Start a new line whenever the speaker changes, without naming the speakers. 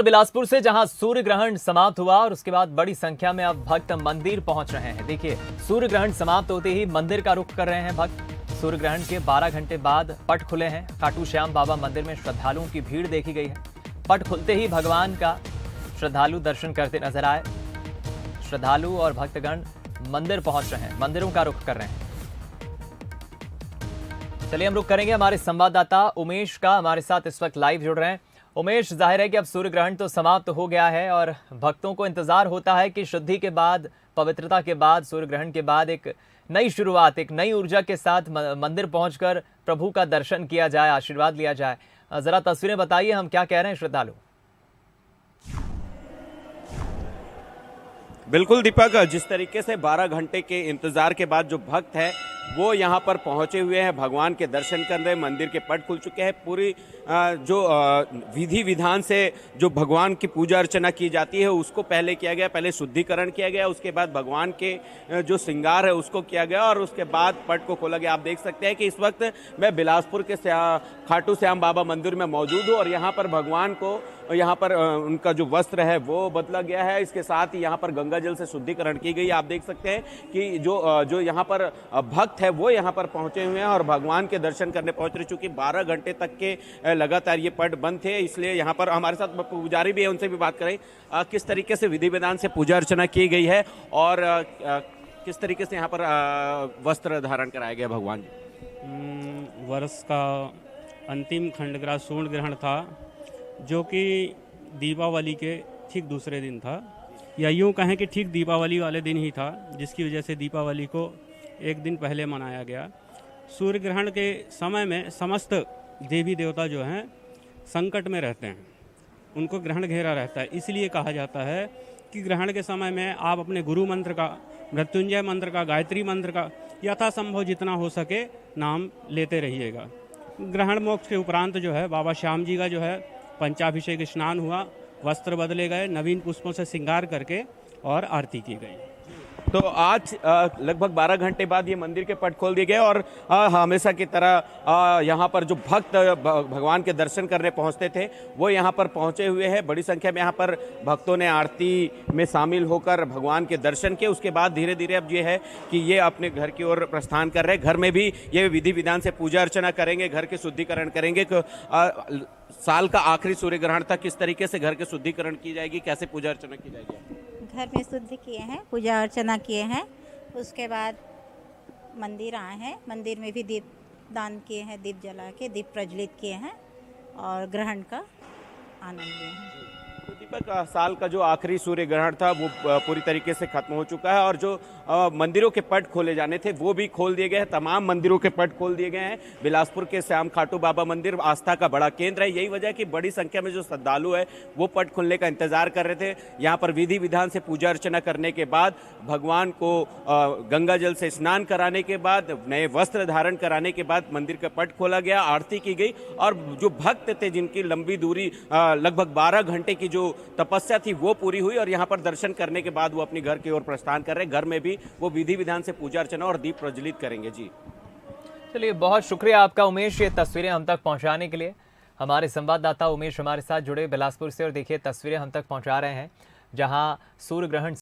बिलासपुर से जहां सूर्य ग्रहण समाप्त हुआ और उसके बाद बड़ी संख्या में अब भक्त मंदिर पहुंच रहे हैं। देखिए, सूर्य ग्रहण समाप्त होते ही मंदिर का रुख कर रहे हैं भक्त। सूर्य ग्रहण के 12 घंटे बाद पट खुले हैं। खाटू श्याम बाबा मंदिर में श्रद्धालुओं की भीड़ देखी गई है। पट खुलते ही भगवान का श्रद्धालु दर्शन करते नजर आए। श्रद्धालु और भक्तगण मंदिर पहुंच रहे हैं, मंदिरों का रुख कर रहे हैं। चलिए हम रुख करेंगे हमारे संवाददाता उमेश का, हमारे साथ इस वक्त लाइव जुड़ रहे हैं। उमेश, जाहिर है कि अब सूर्य ग्रहण तो समाप्त हो गया है और भक्तों को इंतजार होता है कि शुद्धि के बाद, पवित्रता के बाद, सूर्य ग्रहण के बाद एक नई शुरुआत, एक नई ऊर्जा के साथ मंदिर पहुंचकर प्रभु का दर्शन किया जाए, आशीर्वाद लिया जाए। जरा तस्वीरें बताइए, हम क्या कह रहे हैं श्रद्धालु।
बिल्कुल दीपक, जिस तरीके से 12 घंटे के इंतजार के बाद जो भक्त है वो यहाँ पर पहुंचे हुए हैं, भगवान के दर्शन कर रहे हैं, मंदिर के पट खुल चुके हैं। पूरी जो विधि विधान से जो भगवान की पूजा अर्चना की जाती है उसको पहले किया गया, पहले शुद्धिकरण किया गया, उसके बाद भगवान के जो श्रृंगार है उसको किया गया और उसके बाद पट को खोला गया। आप देख सकते हैं कि इस वक्त मैं बिलासपुर के खाटू श्याम बाबा मंदिर में मौजूद हूँ और यहाँ पर भगवान को यहाँ पर उनका जो वस्त्र है वो बदला गया है। इसके साथ ही यहाँ पर गंगा जल से शुद्धिकरण की गई। आप देख सकते हैं कि जो यहाँ पर भक्त है वो यहाँ पर पहुंचे हुए हैं और भगवान के दर्शन करने पहुंच रहे। चूंकि 12 घंटे तक के लगातार ये पट बंद थे, इसलिए यहाँ पर हमारे साथ पुजारी भी है, उनसे भी बात करें किस तरीके से विधि विधान से पूजा अर्चना की गई है और किस तरीके से यहाँ पर वस्त्र धारण कराया गया भगवान जी।
वर्ष का अंतिम खंडग्रास सूर्य ग्रहण था जो कि दीपावली के ठीक दूसरे दिन था, या यूँ कहें कि ठीक दीपावली वाले दिन ही था, जिसकी वजह से दीपावली को एक दिन पहले मनाया गया। सूर्य ग्रहण के समय में समस्त देवी देवता जो हैं संकट में रहते हैं, उनको ग्रहण घेरा रहता है। इसलिए कहा जाता है कि ग्रहण के समय में आप अपने गुरु मंत्र का, मृत्युंजय मंत्र का, गायत्री मंत्र का यथासंभव जितना हो सके नाम लेते रहिएगा। ग्रहण मोक्ष के उपरांत जो है बाबा श्याम जी का जो है पंचाभिषेक स्नान हुआ, वस्त्र बदले गए, नवीन पुष्पों से श्रृंगार करके और आरती की गई।
तो आज लगभग 12 घंटे बाद ये मंदिर के पट खोल दिए गए और हमेशा की तरह यहाँ पर जो भक्त भगवान के दर्शन करने पहुँचते थे वो यहाँ पर पहुँचे हुए हैं। बड़ी संख्या में यहाँ पर भक्तों ने आरती में शामिल होकर भगवान के दर्शन किए। उसके बाद धीरे धीरे अब ये है कि ये अपने घर की ओर प्रस्थान कर रहे हैं। घर में भी ये विधि विधान से पूजा अर्चना करेंगे, घर के शुद्धिकरण करेंगे। साल का आखिरी सूर्य ग्रहण तक किस तरीके से घर के शुद्धिकरण की जाएगी, कैसे पूजा अर्चना की जाएगी?
घर में शुद्धि किए हैं, पूजा अर्चना किए हैं, उसके बाद मंदिर आए हैं, मंदिर में भी दीप दान किए हैं, दीप जला के दीप प्रज्वलित किए हैं और ग्रहण का आनंद लिए हैं।
तो दीपक, साल का जो आखिरी सूर्य ग्रहण था वो पूरी तरीके से खत्म हो चुका है और जो मंदिरों के पट खोले जाने थे वो भी खोल दिए गए हैं। तमाम मंदिरों के पट खोल दिए गए हैं। बिलासपुर के श्याम खाटू बाबा मंदिर आस्था का बड़ा केंद्र है। यही वजह है कि बड़ी संख्या में जो श्रद्धालु है वो पट खुलने का इंतजार कर रहे थे। यहाँ पर विधि विधान से पूजा अर्चना करने के बाद, भगवान को गंगा जल से स्नान कराने के बाद, नए वस्त्र धारण कराने के बाद मंदिर का पट खोला गया, आरती की गई और जो भक्त थे जिनकी लंबी दूरी लगभग 12 घंटे की जो तपस्या थी वो पूरी हुई और यहाँ पर दर्शन करने के बाद वो अपने घर की ओर प्रस्थान कर रहे हैं। घर में भी वो विधि विधान से पूजा अर्चना और दीप प्रज्वलित करेंगे। जी
चलिए, बहुत शुक्रिया आपका उमेश, ये तस्वीरें हम तक पहुंचाने के लिए। हमारे संवाददाता उमेश हमारे साथ जुड़े बिलासपुर से और देखिए तस्वीरें हम तक पहुंचा रहे हैं जहां सूर्य ग्रहण